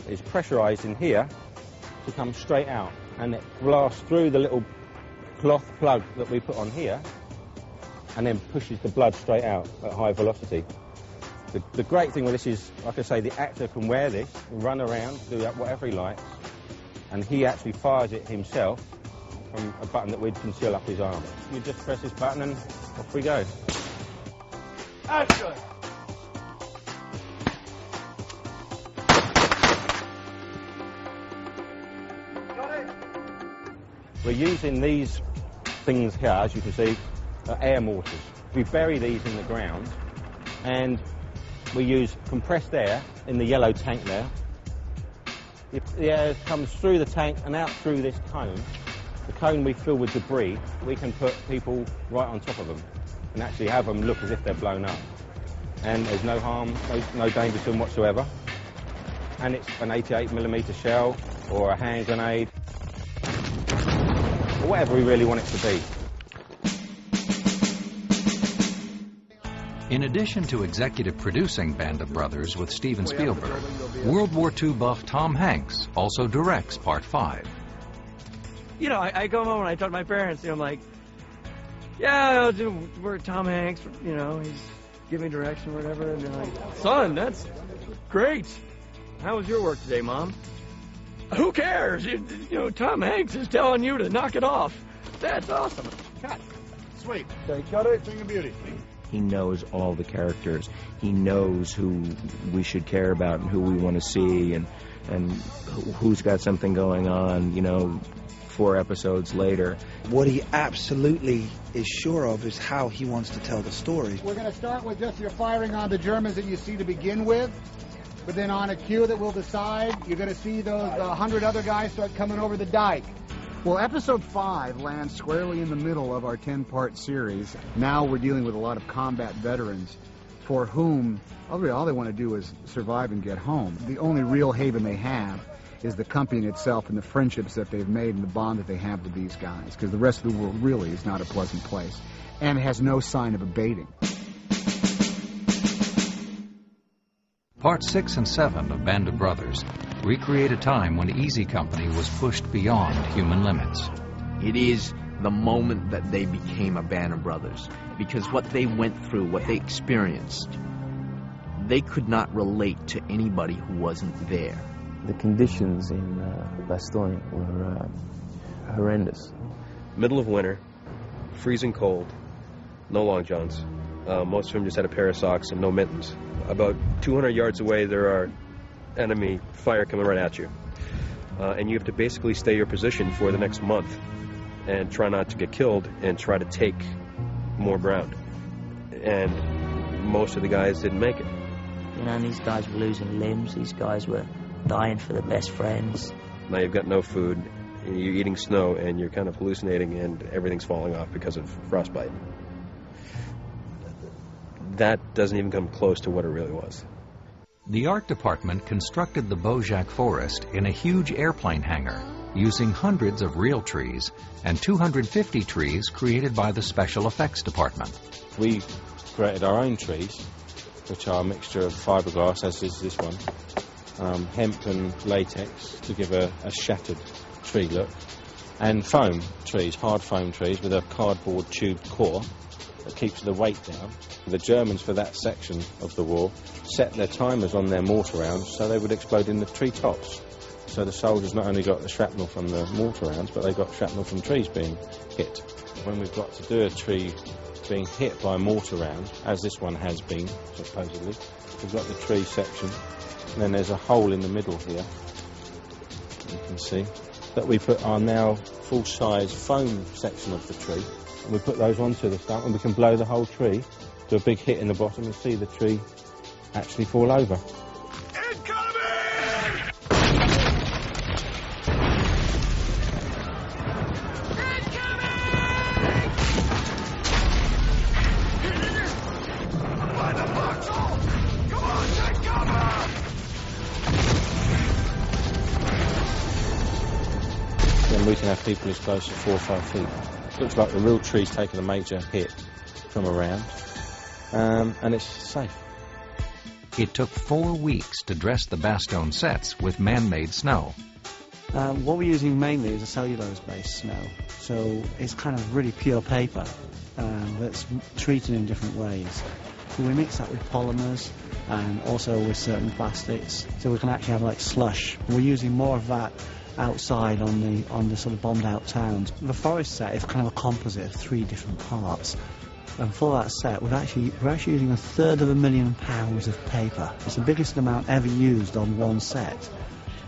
is pressurised in here to come straight out, and it blasts through the little cloth plug that we put on here and then pushes the blood straight out at high velocity. The great thing with this is, like I say, the actor can wear this, run around, do whatever he likes, and he actually fires it himself from a button that we'd conceal up his arm. You just press this button and off we go. Action! We're using these things here, as you can see, are air mortars. We bury these in the ground and we use compressed air in the yellow tank there. The air comes through the tank and out through this cone. The cone we fill with debris. We can put people right on top of them and actually have them look as if they're blown up. And there's no harm, no danger to them whatsoever. And it's an 88mm shell or a hand grenade, or whatever we really want it to be. In addition to executive producing Band of Brothers with Steven Spielberg, World War II buff Tom Hanks also directs Part 5. You know, I go home and I talk to my parents, you know, I'm like, yeah, we're Tom Hanks, you know, he's giving direction or whatever, and they're like, son, that's great. How was your work today, Mom? Who cares? You know, Tom Hanks is telling you to knock it off. That's awesome. Cut. Sweet. Okay, cut it. Thing of beauty. He knows all the characters. He knows who we should care about and who we want to see and who's got something going on, you know, 4 episodes later. What he absolutely is sure of is how he wants to tell the story. We're going to start with just your firing on the Germans that you see to begin with. But then on a cue that we'll decide, you're going to see those 100 other guys start coming over the dike. Well, episode 5 lands squarely in the middle of our 10-part series. Now we're dealing with a lot of combat veterans for whom all they want to do is survive and get home. The only real haven they have is the company itself and the friendships that they've made and the bond that they have with these guys, because the rest of the world really is not a pleasant place and has no sign of abating. Parts 6 and 7 of Band of Brothers recreate a time when Easy Company was pushed beyond human limits. It is the moment that they became a Band of Brothers, because what they went through, what they experienced, they could not relate to anybody who wasn't there. The conditions in Bastogne were horrendous. Middle of winter, freezing cold, no long johns. Most of them just had a pair of socks and no mittens. About 200 yards away, there are enemy fire coming right at you. And you have to basically stay your position for the next month and try not to get killed and try to take more ground. And most of the guys didn't make it. You know, and these guys were losing limbs. These guys were dying for their best friends. Now you've got no food, you're eating snow, and you're kind of hallucinating, and everything's falling off because of frostbite. That doesn't even come close to what it really was. The art department constructed the Beaujacq forest in a huge airplane hangar, using hundreds of real trees and 250 trees created by the special effects department. We created our own trees, which are a mixture of fiberglass, as is this one, hemp and latex to give a shattered tree look, and foam trees, hard foam trees with a cardboard tube core that keeps the weight down. The Germans, for that section of the war, set their timers on their mortar rounds so they would explode in the tree tops. So the soldiers not only got the shrapnel from the mortar rounds, but they got shrapnel from trees being hit. When we've got to do a tree being hit by a mortar round, as this one has been, supposedly, we've got the tree section, and then there's a hole in the middle here, you can see, that we put our now full-size foam section of the tree, and we put those onto the stump, and we can blow the whole tree, do a big hit in the bottom, and see the tree actually fall over. Then we can have people as close to 4 or 5 feet. Looks like the real tree's taken a major hit from around, and it's safe. It took 4 weeks to dress the Bastogne sets with man-made snow. What we're using mainly is a cellulose-based snow, so it's kind of really pure paper that's treated in different ways. So we mix that with polymers and also with certain plastics, so we can actually have like slush. We're using more of that outside on the sort of bombed-out towns. The forest set is kind of a composite of 3 different parts. And for that set, we're actually using 1/3 of a million pounds of paper. It's the biggest amount ever used on one set.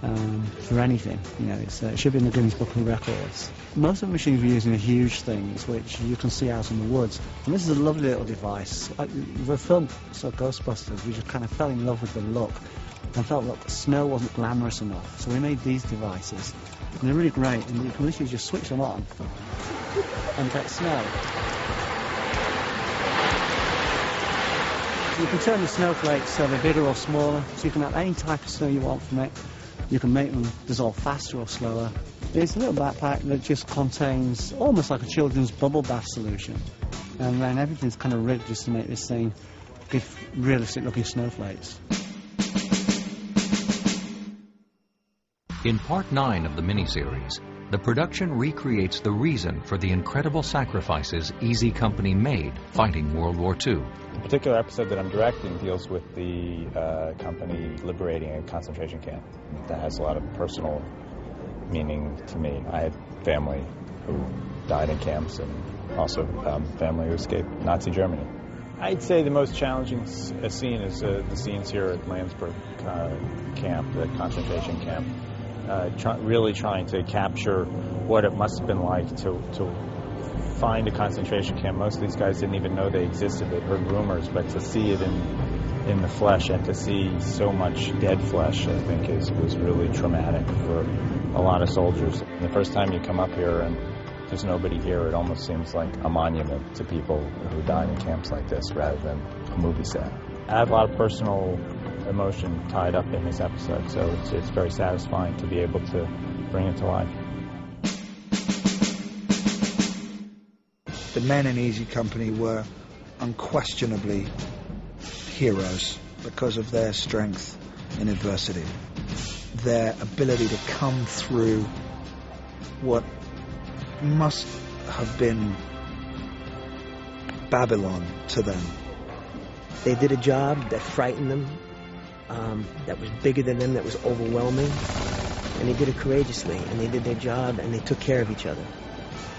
For anything, you know, it should be in the Guinness Book of Records. Most of the machines we're using are huge things, which you can see out in the woods. And this is a lovely little device. The film Ghostbusters, we just kind of fell in love with the look and felt that snow wasn't glamorous enough. So we made these devices. And they're really great, and you can literally just switch them on and get snow. You can turn the snowflakes so they're bigger or smaller, so you can have any type of snow you want from it. You can make them dissolve faster or slower. It's a little backpack that just contains almost like a children's bubble bath solution. And then everything's kind of rigged just to make this thing give realistic looking snowflakes. In Part 9 of the miniseries, the production recreates the reason for the incredible sacrifices Easy Company made fighting World War II. The particular episode that I'm directing deals with the company liberating a concentration camp. That has a lot of personal meaning to me. I had family who died in camps and also family who escaped Nazi Germany. I'd say the most challenging scene is the scenes here at Landsberg camp, the concentration camp. Really trying to capture what it must have been like to find a concentration camp. Most of these guys didn't even know they existed. They'd heard rumors, but to see it in the flesh and to see so much dead flesh, I think, was really traumatic for a lot of soldiers. And the first time you come up here and there's nobody here, it almost seems like a monument to people who died in camps like this rather than a movie set. I have a lot of personal emotion tied up in this episode, so it's very satisfying to be able to bring it to life. The men in Easy Company were unquestionably heroes because of their strength in adversity, their ability to come through what must have been Babylon to them. They did a job that frightened them, that was bigger than them, that was overwhelming, and they did it courageously, and they did their job, and they took care of each other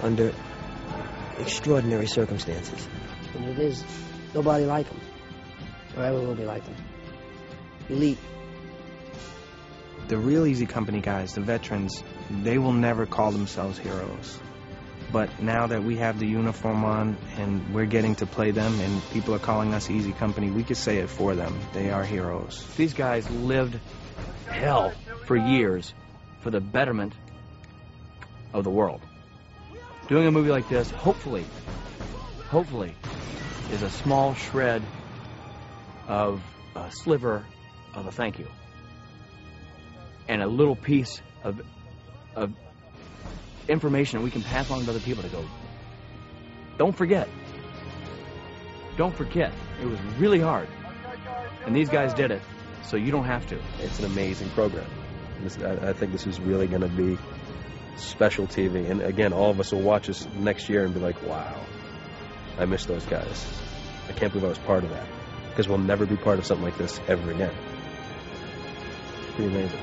under extraordinary circumstances. And there's nobody like them, or ever will be like them. Elite. The real Easy Company guys, the veterans, they will never call themselves heroes. But now that we have the uniform on and we're getting to play them and people are calling us Easy Company, we could say it for them. They are heroes. These guys lived hell for years for the betterment of the world. Doing a movie like this, hopefully, is a small shred of a sliver of a thank you. And a little piece of information that we can pass on to other people to go, don't forget. Don't forget. It was really hard. And these guys did it, so you don't have to. It's an amazing program. I think this is really going to be special TV. And again, all of us will watch this next year and be like, wow, I miss those guys. I can't believe I was part of that. Because we'll never be part of something like this ever again. It's pretty amazing.